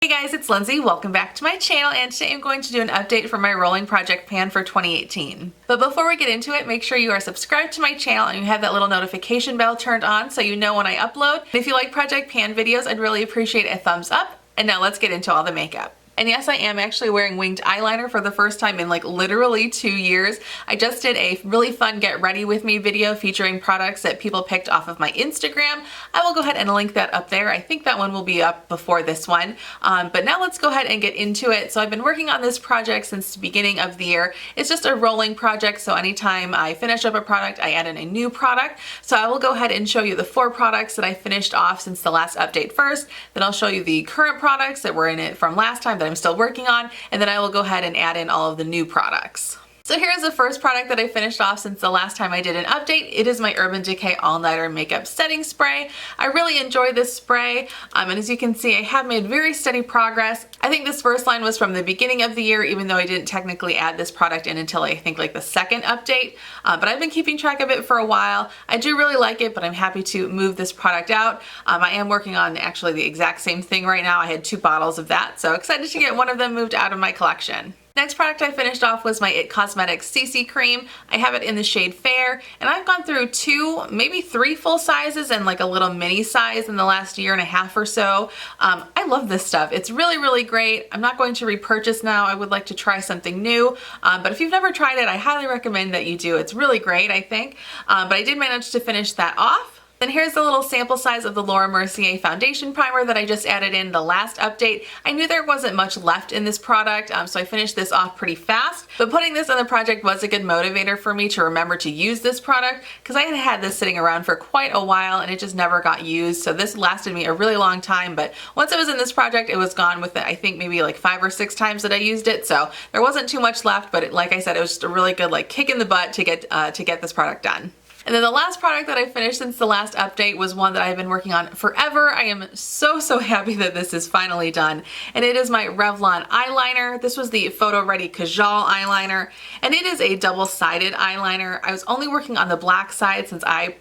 Hey guys, it's Lindsay. Welcome back to my channel, and today I'm going to do an update for my rolling project pan for 2018. But before we get into it, make sure you are subscribed to my channel and you have that little notification bell turned on so you know when I upload. And if you like project pan videos, I'd really appreciate a thumbs up. And now let's get into all the makeup. And yes, I am actually wearing winged eyeliner for the first time in like literally 2 years. I just did a really fun get ready with me video featuring products that people picked off of my Instagram. I will go ahead and link that up there. I think that one will be up before this one. But now let's go ahead and get into it. So I've been working on this project since the beginning of the year. It's just a rolling project, so anytime I finish up a product, I add in a new product. So I will go ahead and show you the 4 products that I finished off since the last update first. Then I'll show you the current products that were in it from last time that I'm still working on, and then I will go ahead and add in all of the new products. So here's the first product that I finished off since the last time I did an update. It is my Urban Decay All Nighter Makeup Setting Spray. I really enjoy this spray, and as you can see, I have made very steady progress. I think this first line was from the beginning of the year, even though I didn't technically add this product in until I think like the second update, but I've been keeping track of it for a while. I do really like it, but I'm happy to move this product out. I am working on actually the exact same thing right now. I had 2 bottles of that, so excited to get one of them moved out of my collection. Next product I finished off was my IT Cosmetics CC Cream. I have it in the shade Fair, and I've gone through 2, maybe 3 full sizes and like a little mini size in the last year and a half or so. I love this stuff. It's really, really great. I'm not going to repurchase now. I would like to try something new, but if you've never tried it, I highly recommend that you do. It's really great, I think, but I did manage to finish that off. Then here's the little sample size of the Laura Mercier foundation primer that I just added in the last update. I knew there wasn't much left in this product, so I finished this off pretty fast, but putting this in the project was a good motivator for me to remember to use this product because I had had this sitting around for quite a while and it just never got used. So this lasted me a really long time, but once it was in this project, it was gone with it. I think maybe like 5 or 6 times that I used it, so there wasn't too much left, but like I said, it was just a really good like kick in the butt to get this product done. And then the last product that I finished since the last update was one that I've been working on forever. I am so happy that this is finally done. And it is my Revlon eyeliner. This was the Photo Ready Kajal eyeliner. And it is a double-sided eyeliner. I was only working on the black side since I don't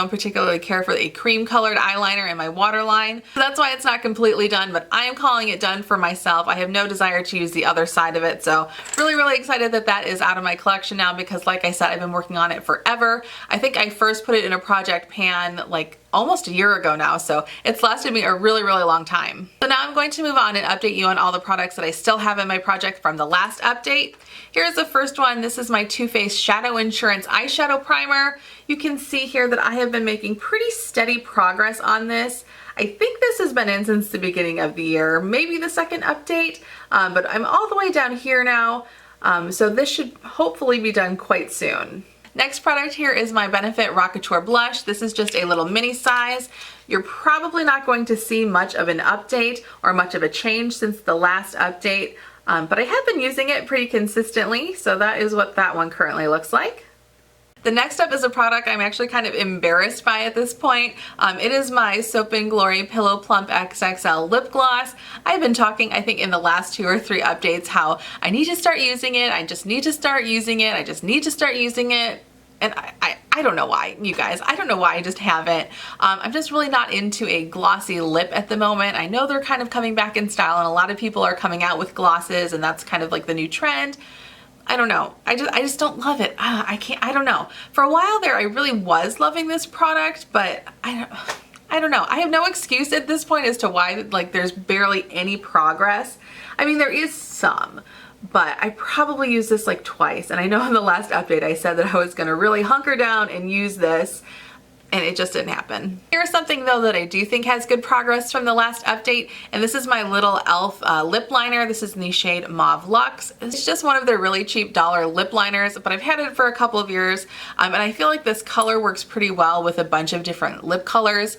particularly care for a cream colored eyeliner in my waterline. So that's why it's not completely done, but I am calling it done for myself. I have no desire to use the other side of it. So really excited that that is out of my collection now because like I said, I've been working on it forever. I think I first put it in a project pan like almost a year ago now, so it's lasted me a really long time. So now I'm going to move on and update you on all the products that I still have in my project from the last update. Here's the first one. This is my Too Faced Shadow Insurance Eyeshadow Primer. You can see here that I have been making pretty steady progress on this. I think this has been in since the beginning of the year, maybe the second update, but I'm all the way down here now, so this should hopefully be done quite soon. Next product here is my Benefit Rockateur Blush. This is just a little mini size. You're probably not going to see much of an update or much of a change since the last update, but I have been using it pretty consistently, so that is what that one currently looks like. The next up is a product I'm actually kind of embarrassed by at this point. It is my Soap & Glory Pillow Plump XXL Lip Gloss. I've been talking, I think, in the last 2 or 3 updates how I need to start using it, I just need to start using it, I just need to start using it. And I don't know why, you guys. I don't know why I just haven't. I'm just really not into a glossy lip at the moment. I know they're kind of coming back in style and a lot of people are coming out with glosses and that's kind of like the new trend. I don't know. I just don't love it. I don't know. For a while there, I really was loving this product, but I don't know. I have no excuse at this point as to why like there's barely any progress. I mean, there is some, but I probably used this like twice. And I know in the last update I said that I was gonna really hunker down and use this, and it just didn't happen. Here's something though that I do think has good progress from the last update, and this is my little e.l.f. Lip liner. This is in the shade Mauve Luxe. It's just one of their really cheap dollar lip liners, but I've had it for a couple of years, and I feel like this color works pretty well with a bunch of different lip colors.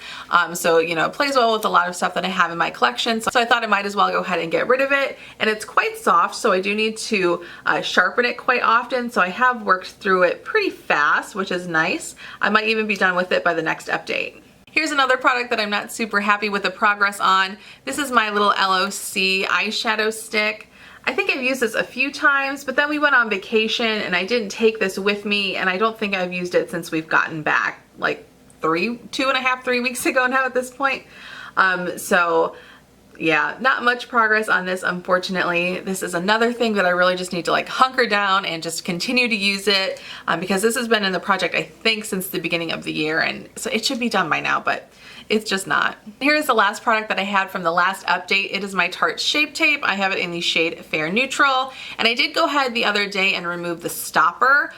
So, you know, it plays well with a lot of stuff that I have in my collection, so I thought I might as well go ahead and get rid of it. And it's quite soft, so I do need to sharpen it quite often, so I have worked through it pretty fast, which is nice. I might even be done with it by the next update. Here's another product that I'm not super happy with the progress on. This is my little LOC eyeshadow stick. I think I've used this a few times, but then we went on vacation and I didn't take this with me, and I don't think I've used it since we've gotten back, like 2.5, 3 weeks ago now at this point. So yeah, not much progress on this, unfortunately. This is another thing that I really just need to like hunker down and just continue to use it, because this has been in the project, I think, since the beginning of the year, and so it should be done by now, but it's just not. Here's the last product that I had from the last update. It is my Tarte Shape Tape. I have it in the shade Fair Neutral, and I did go ahead the other day and remove the stopper.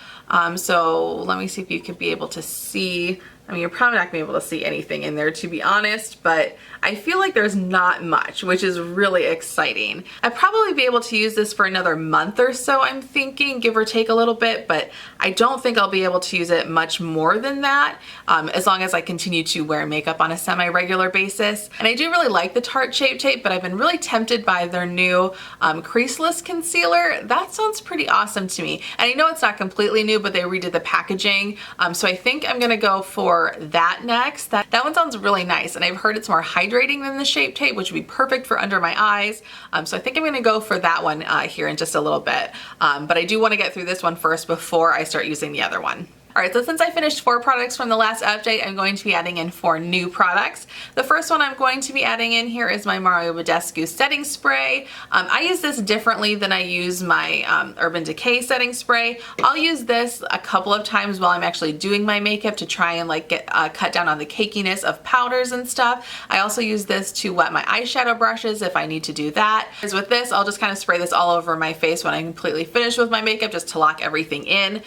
So let me see if you could be able to see. I mean, you're probably not gonna be able to see anything in there, to be honest, but I feel like there's not much, which is really exciting. I'd probably be able to use this for another month or so, I'm thinking, give or take a little bit, but I don't think I'll be able to use it much more than that, as long as I continue to wear makeup on a semi-regular basis. And I do really like the Tarte Shape Tape, but I've been really tempted by their new creaseless concealer. That sounds pretty awesome to me. And I know it's not completely new, but they redid the packaging. So I think I'm gonna go for that next. That one sounds really nice, and I've heard it's more hydrating than the Shape Tape, which would be perfect for under my eyes. So I think I'm gonna go for that one here in just a little bit. But I do wanna get through this one first before I start using the other one. All right, so since I finished 4 products from the last update, I'm going to be adding in 4 new products. The first one I'm going to be adding in here is my Mario Badescu setting spray. I use this differently than I use my Urban Decay setting spray. I'll use this a couple of times while I'm actually doing my makeup to try and like get cut down on the cakiness of powders and stuff. I also use this to wet my eyeshadow brushes if I need to do that. As with this, I'll just kind of spray this all over my face when I'm completely finished with my makeup, just to lock everything in.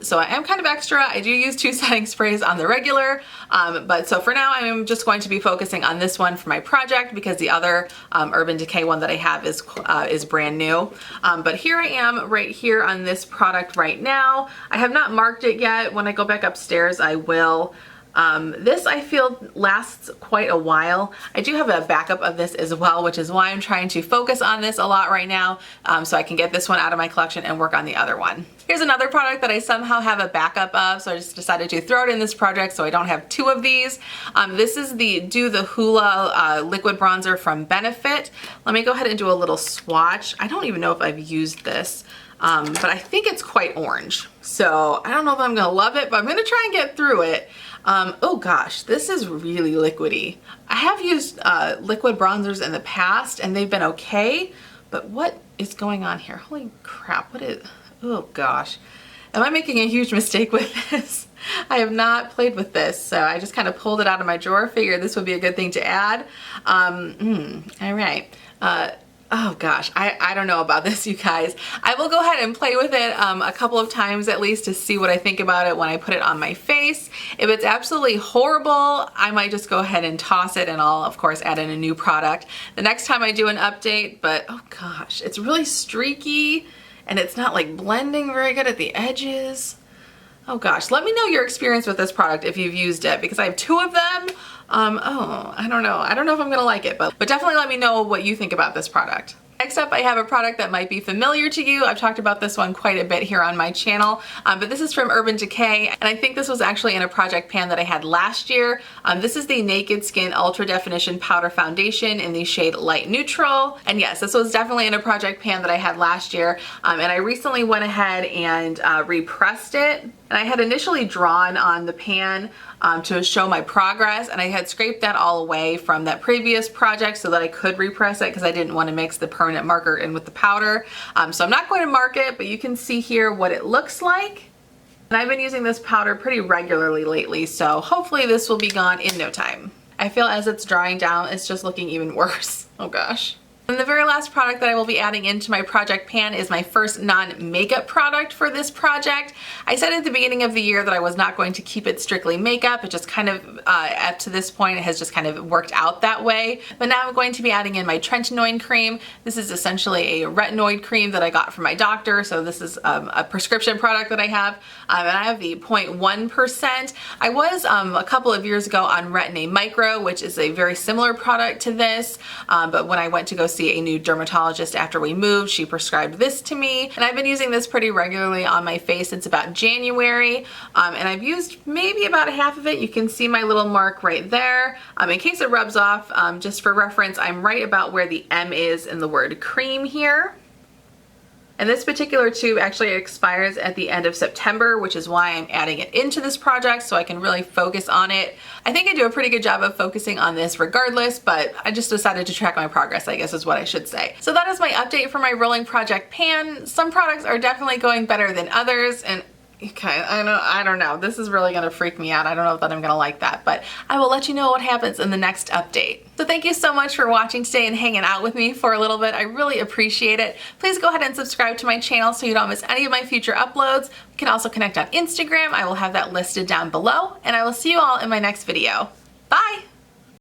So I am kind of extra. I do use 2 setting sprays on the regular, but so for now I'm just going to be focusing on this one for my project, because the other Urban Decay one that I have is brand new. But here I am right here on this product right now. I have not marked it yet. When I go back upstairs, I will. This I feel lasts quite a while. I do have a backup of this as well, which is why I'm trying to focus on this a lot right now, so I can get this one out of my collection and work on the other one. Here's another product that I somehow have a backup of, so I just decided to throw it in this project so I don't have 2 of these. This is the Do the Hula liquid bronzer from Benefit. Let me go ahead and do a little swatch. I don't even know if I've used this. But I think it's quite orange. So I don't know if I'm gonna love it, but I'm gonna try and get through it. Oh gosh, this is really liquidy. I have used liquid bronzers in the past and they've been okay, but what is going on here? Holy crap, what is, oh gosh. Am I making a huge mistake with this? I have not played with this, so I just kind of pulled it out of my drawer, figured this would be a good thing to add. All right. Oh gosh, I don't know about this, you guys. I will go ahead and play with it a couple of times at least to see what I think about it when I put it on my face. If it's absolutely horrible, I might just go ahead and toss it, and I'll of course add in a new product the next time I do an update. But oh gosh, it's really streaky and it's not like blending very good at the edges. Oh gosh, let me know your experience with this product if you've used it, because I have 2 of them. Oh, I don't know. I don't know if I'm gonna like it, but definitely let me know what you think about this product. Next up, I have a product that might be familiar to you. I've talked about this one quite a bit here on my channel, but this is from Urban Decay, and I think this was actually in a project pan that I had last year. This is the Naked Skin Ultra Definition Powder Foundation in the shade Light Neutral. And yes, this was definitely in a project pan that I had last year, and I recently went ahead and repressed it. And I had initially drawn on the pan to show my progress, and I had scraped that all away from that previous project so that I could repress it, because I didn't want to mix the permanent marker in with the powder. So I'm not going to mark it, but you can see here what it looks like. And I've been using this powder pretty regularly lately, so hopefully this will be gone in no time. I feel as it's drying down, it's just looking even worse. Oh gosh. And the very last product that I will be adding into my project pan is my first non-makeup product for this project. I said at the beginning of the year that I was not going to keep it strictly makeup. It just kind of, up to this point, it has just kind of worked out that way. But now I'm going to be adding in my tretinoin cream. This is essentially a retinoid cream that I got from my doctor. So this is a prescription product that I have. And I have the 0.1%. I was a couple of years ago on Retin-A Micro, which is a very similar product to this. But when I went to go see a new dermatologist after we moved, she prescribed this to me, and I've been using this pretty regularly on my face since about January, and I've used maybe about half of it. You can see my little mark right there. In case it rubs off, just for reference, I'm right about where the M is in the word cream here. And this particular tube actually expires at the end of September, which is why I'm adding it into this project so I can really focus on it. I think I do a pretty good job of focusing on this regardless, but I just decided to track my progress, I guess is what I should say. So that is my update for my rolling project pan. Some products are definitely going better than others, and okay, I don't know. This is really gonna freak me out. I don't know that I'm gonna like that, but I will let you know what happens in the next update. So thank you so much for watching today and hanging out with me for a little bit. I really appreciate it. Please go ahead and subscribe to my channel so you don't miss any of my future uploads. We can also connect on Instagram. I will have that listed down below, and I will see you all in my next video. Bye!